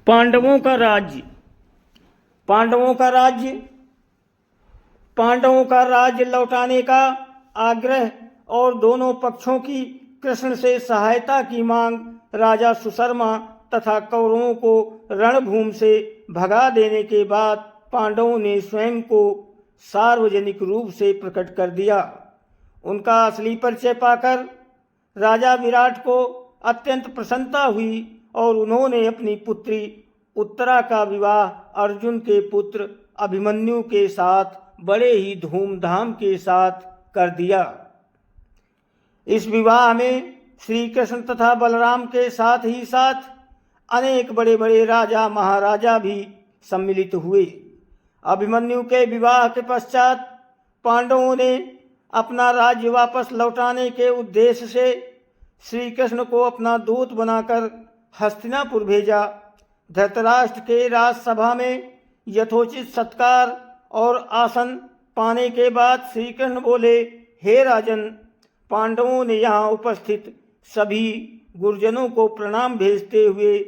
पांडवों का राज्य। पांडवों का राज्य पांडवों का राज्य लौटाने का आग्रह और दोनों पक्षों की कृष्ण से सहायता की मांग राजा सुशर्मा तथा कौरवों को रणभूमि से भगा देने के बाद पांडवों ने स्वयं को सार्वजनिक रूप से प्रकट कर दिया। उनका असली परिचय पाकर राजा विराट को अत्यंत प्रसन्नता हुई और उन्होंने अपनी पुत्री उत्तरा का विवाह अर्जुन के पुत्र अभिमन्यु के साथ बड़े ही धूमधाम के साथ कर दिया। इस विवाह में श्री कृष्ण तथा बलराम के साथ ही साथ अनेक बड़े बड़े राजा महाराजा भी सम्मिलित हुए। अभिमन्यु के विवाह के पश्चात पांडवों ने अपना राज्य वापस लौटाने के उद्देश्य से श्री कृष्ण को अपना दूत बनाकर हस्तिनापुर भेजा। धृतराष्ट्र के राजसभा में यथोचित सत्कार और आसन पाने के बाद श्री कृष्ण बोले, हे राजन, पांडवों ने यहाँ उपस्थित सभी गुरुजनों को प्रणाम भेजते हुए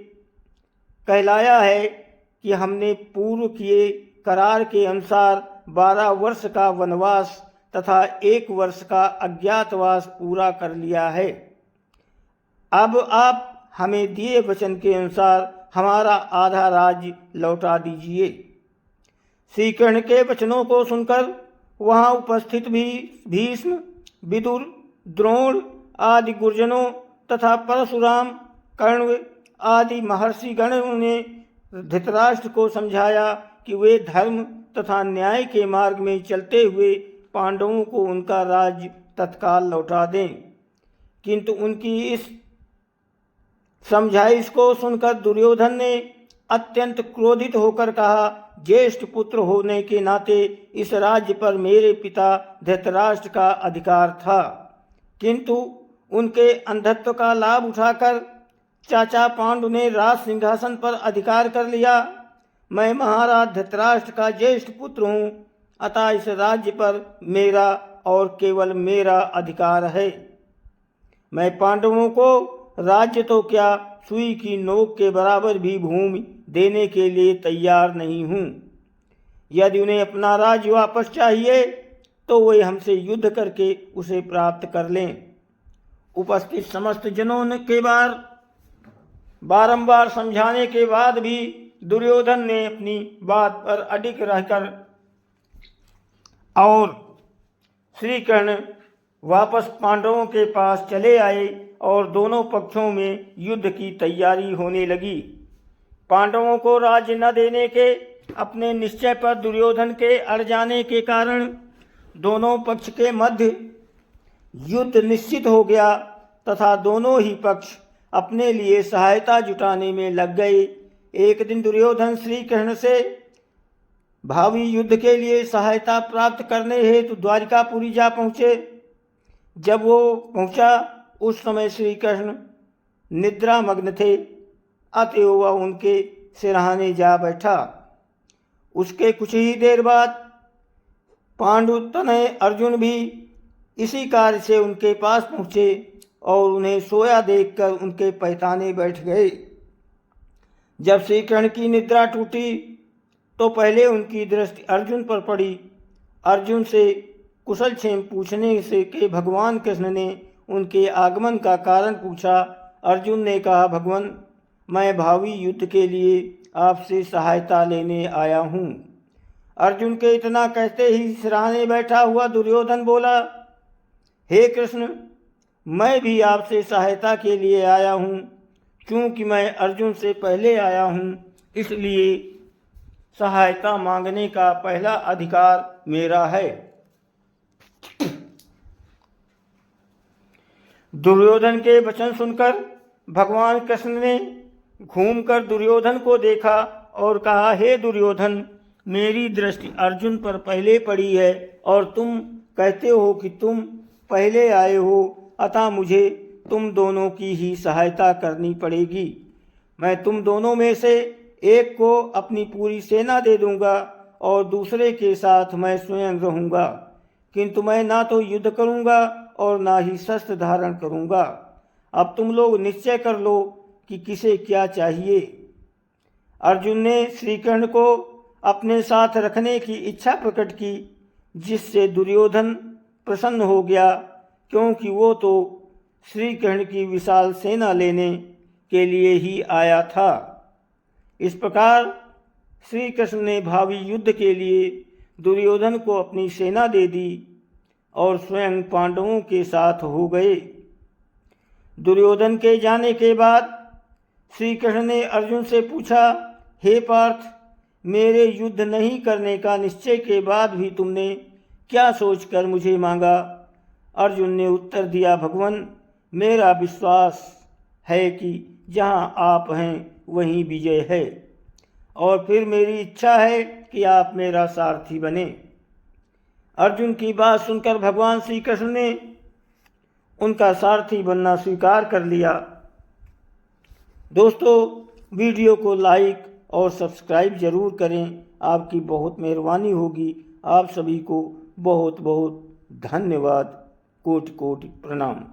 कहलाया है कि हमने पूर्व किए करार के अनुसार 12 वर्ष का वनवास तथा 1 वर्ष का अज्ञातवास पूरा कर लिया है। अब आप हमें दिए वचन के अनुसार हमारा आधा राज्य लौटा दीजिए। श्री कृष्ण के वचनों को सुनकर वहां उपस्थित भी भीष्म, विदुर, द्रोण आदि गुरुजनों तथा परशुराम, कर्ण आदि महर्षि गणों ने धृतराष्ट्र को समझाया कि वे धर्म तथा न्याय के मार्ग में चलते हुए पांडवों को उनका राज्य तत्काल लौटा दें। किंतु उनकी इस समझाइश को सुनकर दुर्योधन ने अत्यंत क्रोधित होकर कहा, ज्येष्ठ पुत्र होने के नाते इस राज्य पर मेरे पिता धृतराष्ट्र का अधिकार था, किंतु उनके अंधत्व का लाभ उठाकर चाचा पांडु ने राज सिंहासन पर अधिकार कर लिया। मैं महाराज धृतराष्ट्र का ज्येष्ठ पुत्र हूँ, अतः इस राज्य पर मेरा और केवल मेरा अधिकार है। मैं पांडवों को राज्य तो क्या सुई की नोक के बराबर भी भूमि देने के लिए तैयार नहीं हूँ। यदि उन्हें अपना राज्य वापस चाहिए तो वे हमसे युद्ध करके उसे प्राप्त कर लें। उपस्थित समस्त जनों के बारंबार समझाने के बाद भी दुर्योधन ने अपनी बात पर अडिग रहकर और श्री कृष्ण वापस पांडवों के पास चले आए और दोनों पक्षों में युद्ध की तैयारी होने लगी। पांडवों को राज्य न देने के अपने निश्चय पर दुर्योधन के अड़ जाने के कारण दोनों पक्ष के मध्य युद्ध निश्चित हो गया तथा दोनों ही पक्ष अपने लिए सहायता जुटाने में लग गए। एक दिन दुर्योधन श्री कृष्ण से भावी युद्ध के लिए सहायता प्राप्त करने हेतु द्वारिकापुरी जा पहुँचे। जब वो पहुँचा उस समय श्री कृष्ण निद्रा मग्न थे, अतएव वह उनके सिरहाने जा बैठा। उसके कुछ ही देर बाद पांडु तनय अर्जुन भी इसी कार्य से उनके पास पहुँचे और उन्हें सोया देखकर उनके पैताने बैठ गए। जब श्री कृष्ण की निद्रा टूटी तो पहले उनकी दृष्टि अर्जुन पर पड़ी। अर्जुन से कुशल क्षेम पूछने से के भगवान कृष्ण ने उनके आगमन का कारण पूछा। अर्जुन ने कहा, भगवान, मैं भावी युद्ध के लिए आपसे सहायता लेने आया हूँ। अर्जुन के इतना कहते ही सिरहाने बैठा हुआ दुर्योधन बोला, हे कृष्ण, मैं भी आपसे सहायता के लिए आया हूँ। क्योंकि मैं अर्जुन से पहले आया हूँ, इसलिए सहायता मांगने का पहला अधिकार मेरा है। दुर्योधन के वचन सुनकर भगवान कृष्ण ने घूमकर दुर्योधन को देखा और कहा, हे दुर्योधन, मेरी दृष्टि अर्जुन पर पहले पड़ी है और तुम कहते हो कि तुम पहले आए हो, अतः मुझे तुम दोनों की ही सहायता करनी पड़ेगी। मैं तुम दोनों में से एक को अपनी पूरी सेना दे दूंगा और दूसरे के साथ मैं स्वयं रहूंगा, किंतु मैं ना तो युद्ध करूंगा और ना ही शस्त्र धारण करूंगा। अब तुम लोग निश्चय कर लो कि किसे क्या चाहिए। अर्जुन ने श्री कृष्ण को अपने साथ रखने की इच्छा प्रकट की, जिससे दुर्योधन प्रसन्न हो गया, क्योंकि वो तो श्री कृष्ण की विशाल सेना लेने के लिए ही आया था। इस प्रकार श्री कृष्ण ने भावी युद्ध के लिए दुर्योधन को अपनी सेना दे दी और स्वयं पांडवों के साथ हो गए। दुर्योधन के जाने के बाद श्री कृष्ण ने अर्जुन से पूछा, हे पार्थ, मेरे युद्ध नहीं करने का निश्चय के बाद भी तुमने क्या सोचकर मुझे मांगा? अर्जुन ने उत्तर दिया, भगवान, मेरा विश्वास है कि जहाँ आप हैं वहीं विजय है, और फिर मेरी इच्छा है कि आप मेरा सारथी बने। अर्जुन की बात सुनकर भगवान श्री कृष्ण ने उनका सारथी बनना स्वीकार कर लिया। दोस्तों, वीडियो को लाइक और सब्सक्राइब जरूर करें, आपकी बहुत मेहरबानी होगी। आप सभी को बहुत बहुत धन्यवाद। कोटि कोटि प्रणाम।